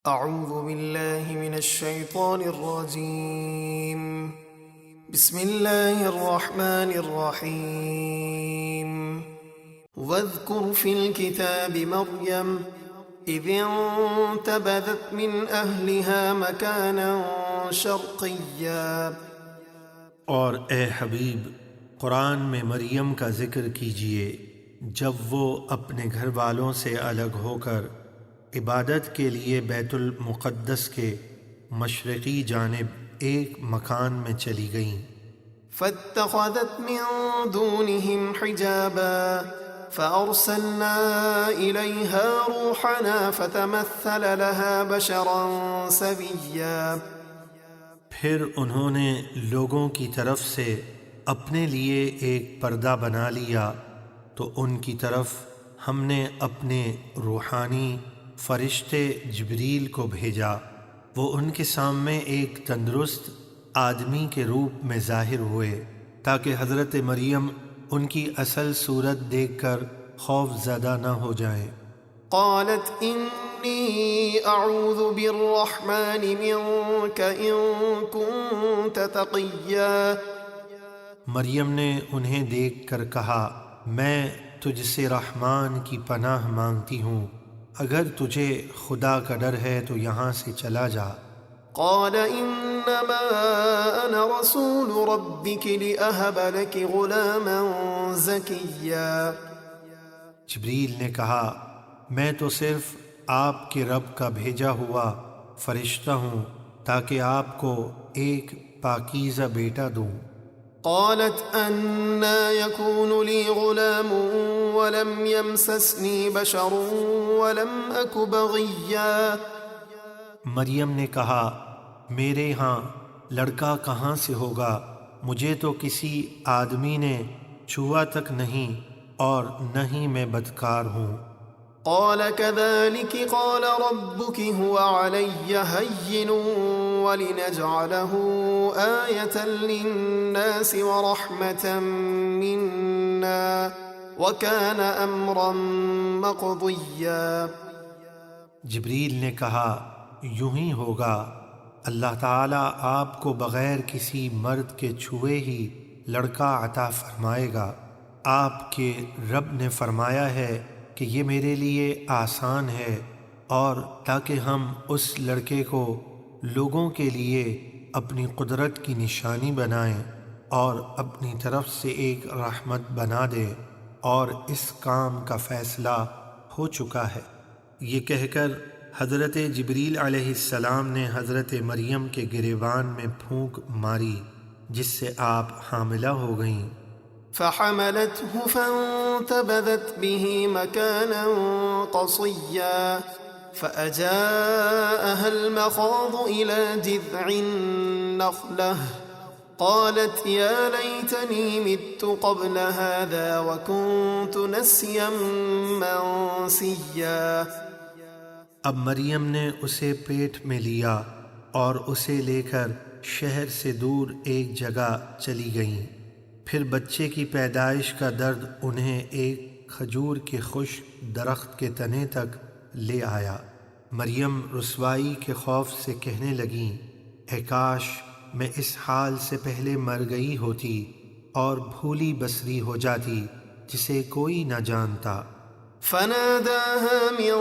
أعوذ بالله من الشيطان الرجيم. بسم الله الرحمن الرحيم. واذكر في الكتاب مريم إذ انتبذت من أهلها مكانا شرقيا. اور اے حبیب قرآن میں مریم کا ذکر کیجئے جب وہ اپنے گھر والوں سے الگ ہو کر عبادت کے لیے بیت المقدس کے مشرقی جانب ایک مکان میں چلی گئیں۔ فاتخذت من دونهم حجابا فأرسلنا إليها روحنا فتمثل لها بشرا سويا. پھر انہوں نے لوگوں کی طرف سے اپنے لیے ایک پردہ بنا لیا تو ان کی طرف ہم نے اپنے روحانی فرشتے جبریل کو بھیجا، وہ ان کے سامنے ایک تندرست آدمی کے روپ میں ظاہر ہوئے تاکہ حضرت مریم ان کی اصل صورت دیکھ کر خوف زدہ نہ ہو جائیں۔ قالت إني أعوذ بالرحمن منك إن كنت تقيا. مریم نے انہیں دیکھ کر کہا، میں تجھ سے رحمان کی پناہ مانگتی ہوں، اگر تجھے خدا کا ڈر ہے تو یہاں سے چلا جا۔ قال إنما أنا رسول ربك لأهب لك غلاما زكيا. جبریل نے کہا، میں تو صرف آپ کے رب کا بھیجا ہوا فرشتہ ہوں تاکہ آپ کو ایک پاکیزہ بیٹا دوں۔ قالت أنا يكون لي غلام ولم يمسسني بشر ولم أك بغيا. مریم نے کہا، میرے ہاں لڑکا کہاں سے ہوگا، مجھے تو کسی آدمی نے چھوا تک نہیں اور نہ ہی میں بدکار ہوں۔ قال كذلك قال ربك هو علي هين ولنجعله آية للناس ورحمة منا وكان أمرا مقضيا. جبریل نے کہا، یوں ہی ہوگا، اللہ تعالیٰ آپ کو بغیر کسی مرد کے چھوئے ہی لڑکا عطا فرمائے گا۔ آپ کے رب نے فرمایا ہے کہ یہ میرے لیے آسان ہے، اور تاکہ ہم اس لڑکے کو لوگوں کے لیے اپنی قدرت کی نشانی بنائیں اور اپنی طرف سے ایک رحمت بنا دیں، اور اس کام کا فیصلہ ہو چکا ہے۔ یہ کہہ کر حضرت جبریل علیہ السلام نے حضرت مریم کے گریبان میں پھونک ماری جس سے آپ حاملہ ہو گئیں۔ فحملته فانتبذت به مكانا قصيا فأجاءها المخاض إلى جذع النخلة قالت يا ليتني مت قبل هذا وكنت نسيا منسيا. اب مریم نے اسے پیٹ میں لیا اور اسے لے کر شہر سے دور ایک جگہ چلی گئیں۔ پھر بچے کی پیدائش کا درد انہیں ایک کھجور کے خشک درخت کے تنے تک لے آیا۔ مریم رسوائی کے خوف سے کہنے لگیں، اے کاش میں اس حال سے پہلے مر گئی ہوتی اور بھولی بسری ہو جاتی جسے کوئی نہ جانتا۔ فناداها من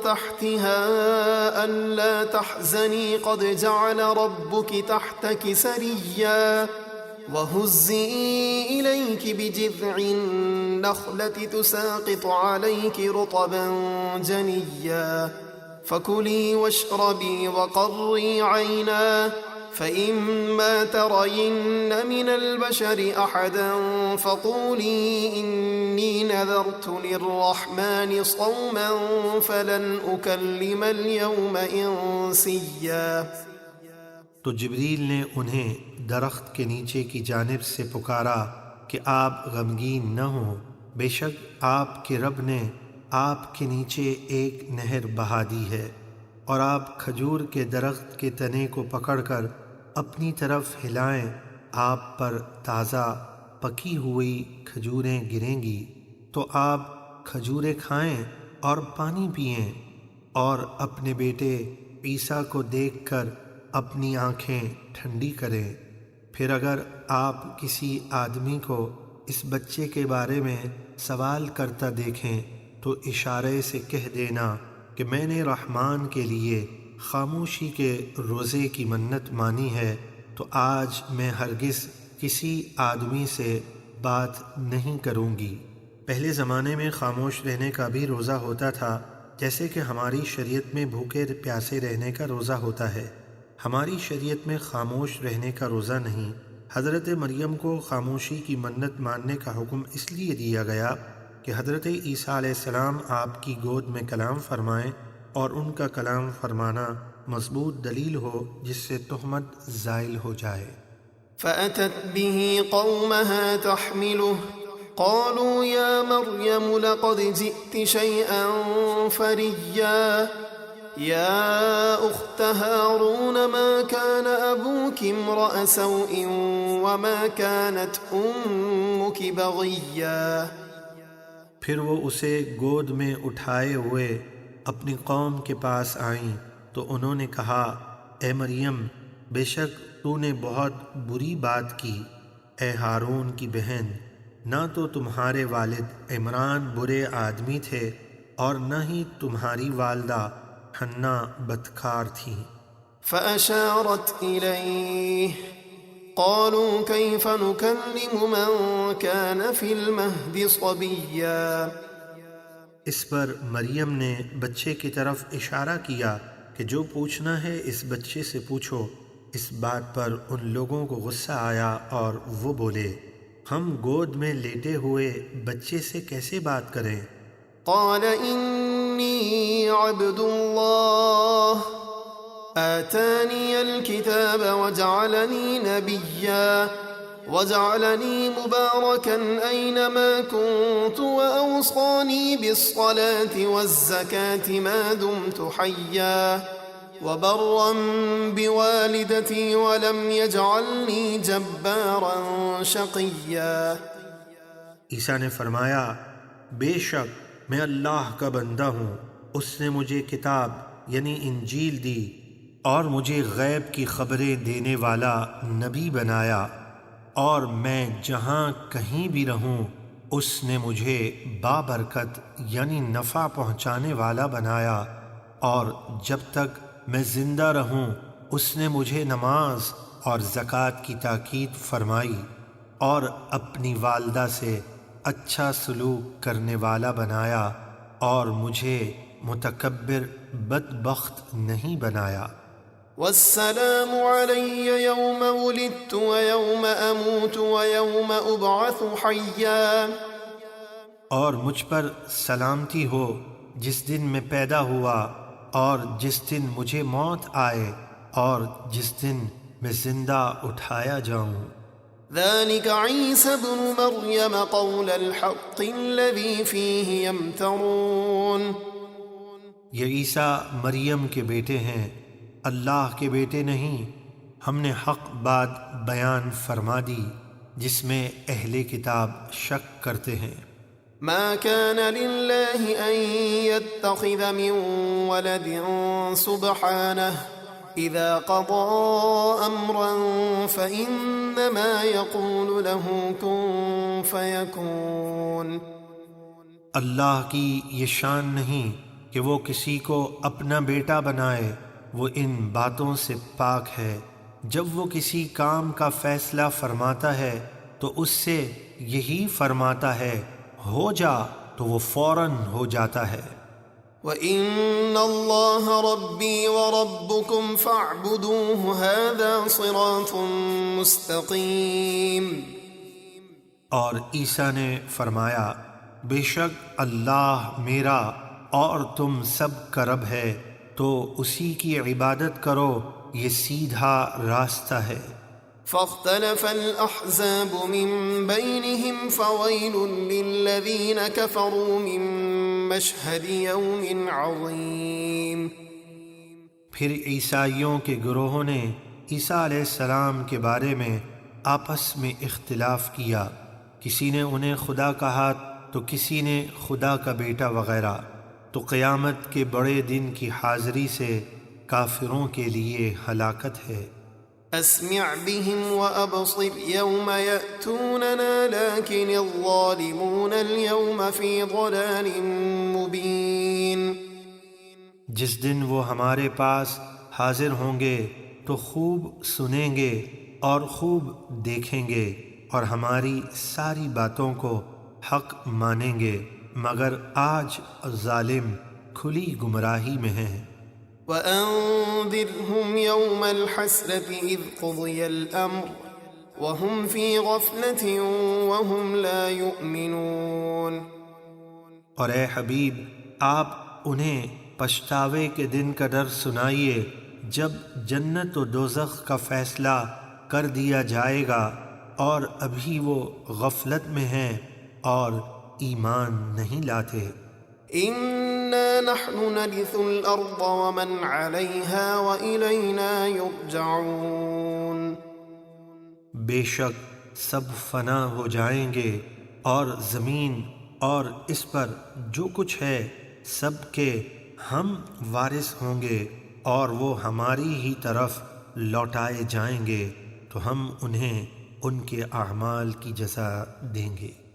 تحتها ألا تحزني قد جعل ربك تحتك سريا وهزي إليك بجذع النخلة تساقط عليك رطبا جنيا فكلي واشربي وقري عينا فإما ترين من البشر أحدا فقولي إني نذرت للرحمن صوما فلن أكلم اليوم إنسيا. تو جبریل نے انہیں درخت کے نیچے کی جانب سے پکارا کہ آپ غمگین نہ ہوں، بے شک آپ کے رب نے آپ کے نیچے ایک نہر بہا دی ہے، اور آپ کھجور کے درخت کے تنے کو پکڑ کر اپنی طرف ہلائیں، آپ پر تازہ پکی ہوئی کھجوریں گریں گی تو آپ کھجوریں کھائیں اور پانی پئیں اور اپنے بیٹے عیسیٰ کو دیکھ کر اپنی آنکھیں ٹھنڈی کریں۔ پھر اگر آپ کسی آدمی کو اس بچے کے بارے میں سوال کرتا دیکھیں تو اشارے سے کہہ دینا کہ میں نے رحمان کے لیے خاموشی کے روزے کی منت مانی ہے، تو آج میں ہرگز کسی آدمی سے بات نہیں کروں گی۔ پہلے زمانے میں خاموش رہنے کا بھی روزہ ہوتا تھا، جیسے کہ ہماری شریعت میں بھوکے پیاسے رہنے کا روزہ ہوتا ہے۔ ہماری شریعت میں خاموش رہنے کا روزہ نہیں۔ حضرت مریم کو خاموشی کی منت ماننے کا حکم اس لیے دیا گیا کہ حضرت عیسیٰ علیہ السلام آپ کی گود میں کلام فرمائیں اور ان کا کلام فرمانا مضبوط دلیل ہو جس سے تہمت زائل ہو جائے۔ فأتت به قومها تحمله قالوا يا مريم لقد جئت شيئا فريا يا أخت هارون ما كان أبوك امرأ سوء وما كانت أمك بغيا۔ پھر وہ اسے گود میں اٹھائے ہوئے اپنی قوم کے پاس آئیں تو انہوں نے کہا، اے مریم، بے شک تو نے بہت بری بات کی، اے ہارون کی بہن، نہ تو تمہارے والد عمران برے آدمی تھے اور نہ ہی تمہاری والدہ حنا بدکار تھیں۔ فأشارت إليه قالوا كيف نكلم من كان في المهد صبيا۔ اس پر مریم نے بچے کی طرف اشارہ کیا کہ جو پوچھنا ہے اس بچے سے پوچھو۔ اس بات پر ان لوگوں کو غصہ آیا اور وہ بولے، ہم گود میں لیٹے ہوئے بچے سے کیسے بات کریں؟ قال إني عبد الله آتاني الكتاب وجعلني نبيا وجعلني مباركا أينما كنت وأوصاني بالصلاة والزكاة ما دمت حيا وبرا بوالدتي ولم يجعلني جبارا شقيا۔ عیسیٰ نے فرمایا، بے شک میں اللہ کا بندہ ہوں، اس نے مجھے کتاب یعنی انجیل دی اور مجھے غیب کی خبریں دینے والا نبی بنایا، اور میں جہاں کہیں بھی رہوں اس نے مجھے بابرکت یعنی نفع پہنچانے والا بنایا، اور جب تک میں زندہ رہوں اس نے مجھے نماز اور زکوٰۃ کی تاکید فرمائی اور اپنی والدہ سے اچھا سلوک کرنے والا بنایا، اور مجھے متکبر بدبخت نہیں بنایا۔ والسلام علی یوم ولدت ویوم اموت ویوم ابعث حیا۔ اور مجھ پر سلامتی ہو جس دن میں پیدا ہوا اور جس دن مجھے موت آئے اور جس دن میں زندہ اٹھایا جاؤں۔ ذلك عیسی بن مریم قول الحق الذی فیہ یمترون۔ یہ عیسیٰ مریم کے بیٹے ہیں، اللہ کے بیٹے نہیں۔ ہم نے حق بات بیان فرما دی جس میں اہل کتاب شک کرتے ہیں۔ ما كان لله أن يتخذ من ولد سبحانه إذا قضى أمرا فإنما يقول له كن فيكون۔ اللہ کی یہ شان نہیں کہ وہ کسی کو اپنا بیٹا بنائے، وہ ان باتوں سے پاک ہے۔ جب وہ کسی کام کا فیصلہ فرماتا ہے تو اس سے یہی فرماتا ہے ہو جا، تو وہ فوراً ہو جاتا ہے۔ وَإِنَّ اللَّهَ رَبِّي وَرَبُّكُمْ فَاعْبُدُوهُ هَذَا صِرَاطٌ مُسْتَقِيمٌ۔ اور عیسیٰ نے فرمایا، بے شک اللہ میرا اور تم سب کا رب ہے، تو اسی کی عبادت کرو، یہ سیدھا راستہ ہے۔ فاختلف الأحزاب من بينهم فويل للذين كفروا من مشهد يوم عظيم۔ پھر عیسائیوں کے گروہوں نے عیسیٰ علیہ السلام کے بارے میں آپس میں اختلاف کیا، کسی نے انہیں خدا کہا تو کسی نے خدا کا بیٹا وغیرہ۔ تو قیامت کے بڑے دن کی حاضری سے کافروں کے لیے ہلاکت ہے۔ أسمع بهم وأبصر يوم يأتوننا لكن الظالمون اليوم في ضلال مبين۔ جس دن وہ ہمارے پاس حاضر ہوں گے تو خوب سنیں گے اور خوب دیکھیں گے اور ہماری ساری باتوں کو حق مانیں گے، مگر آج ظالم کھلی گمراہی میں ہیں۔ وأنذرهم يوم الحسرة إذ قضي الأمر وهم في غفلة وهم لا يؤمنون۔ اور اے حبیب آپ انہیں پچھتاوے کے دن کا ڈر سنائیے جب جنت و دوزخ کا فیصلہ کر دیا جائے گا اور ابھی وہ غفلت میں ہیں اور ایمان نہیں لاتے۔ إنا نحن نرث الأرض ومن عليها وإلينا يرجعون۔ بے شک سب فنا ہو جائیں گے اور زمین اور اس پر جو کچھ ہے سب کے ہم وارث ہوں گے اور وہ ہماری ہی طرف لوٹائے جائیں گے تو ہم انہیں ان کے اعمال کی جزا دیں گے۔